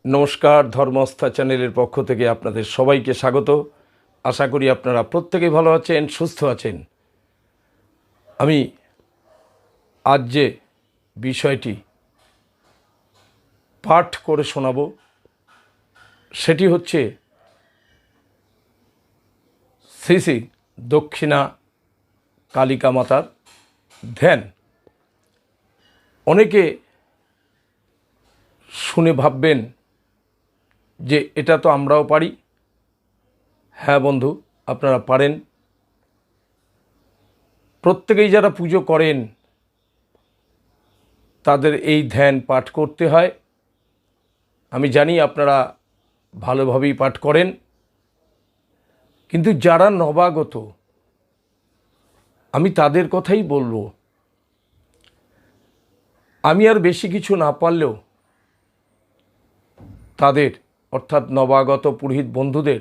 নমস্কার, ধর্মস্থা চ্যানেলের পক্ষ থেকে আপনাদের সবাইকে স্বাগত। আশা করি আপনারা প্রত্যেকেই ভালো আছেন, সুস্থ আছেন। আমি আজ যে বিষয়টি পাঠ করে শোনাব সেটি হচ্ছে শ্রী শ্রী দক্ষিণা কালিকা মাতার ধ্যান। অনেকে শুনে ভাববেন যে এটা তো আমরাও পারি। হ্যাঁ বন্ধু, আপনারা পারেন। প্রত্যেকেই যারা পুজো করেন তাদের এই ধ্যান পাঠ করতে হয়। আমি জানি আপনারা ভালোভাবেই পাঠ করেন, কিন্তু যারা নবাগত আমি তাদের কথাই বলবো। আমি আর বেশি কিছু না পারলেও তাদের অর্থাৎ নবাগত পুরোহিত বন্ধুদের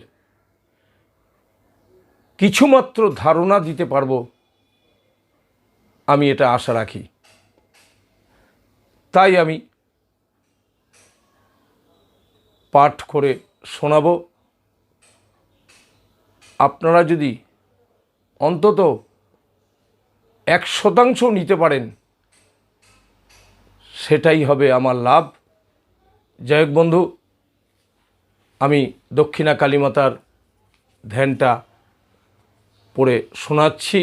কিছুমাত্র ধারণা দিতে পারবো, আমি এটা আশা রাখি। তাই আমি পাঠ করে শোনাবো। আপনারা যদি অন্তত 1% নিতে পারেন সেটাই হবে আমার লাভ। যাই হোক বন্ধু, আমি দক্ষিণা কালীমাতার ধ্যানটা পড়ে শোনাচ্ছি।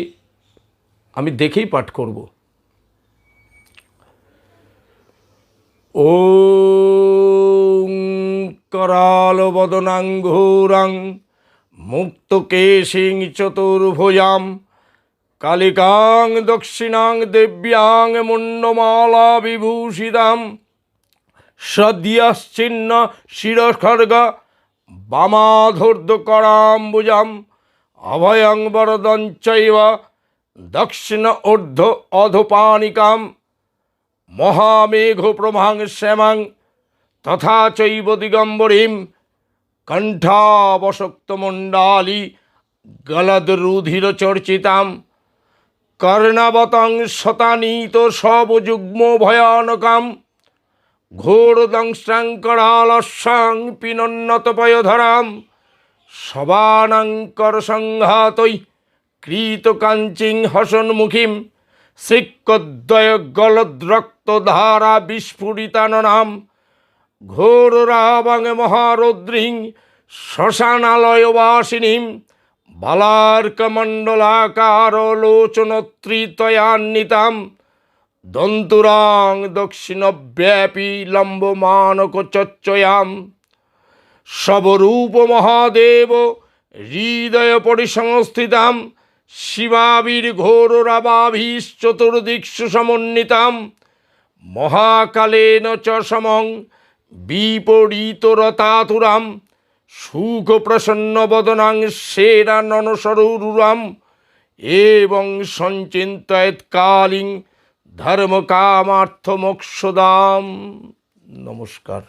আমি দেখেই পাঠ করব। ওং करालवदनां घोरां मुक्तकेशिं चतुर्भुजां कालिकां दक्षिणां देव्यां मुण्डमाला विभूषितां सद्यश्चिन्न शिरखड्ग वामाधूर्धकराम्बुजाम् अभयं वरदं चैव दक्षिण ऊर्ध्व अधोपानिकां महामेघप्रभां श्यामां तथा चैव दिगम्बरीं कण्ठावशक्तमण्डाली गलद्रुधिरचर्चितां कर्णावतां शतानीतशवजुग्म भयानकां घोरदंष्ट्रां करालस्यां पिनन्नतपयधरां शवानां करसंघातै कृतकाञ्चीं हसन्मुखीं सिक्कद्वयगलद्रक्तधारा विस्फुरिताननां घोररावां महारौद्रीं श्मशानालयवासिनीं बालार्कमण्डलाकारलोचनत्रितयान्वितां दन्तुरां दक्षिणव्यापी लम्बमानकचर्चयां शवरूपमहादेव हृदयपरिसंस्थितां शिवाभिर्घोररावाभिश्चतुर्दिक्षु समन्वितां महाकालेन च समं विपरीतरतातुरां सुखप्रसन्नवदनां शेराननसरूरुराम् एवं सञ्चिन्तयेत् कालीं धर्मकामार्थमोक्षदां। नमस्कार।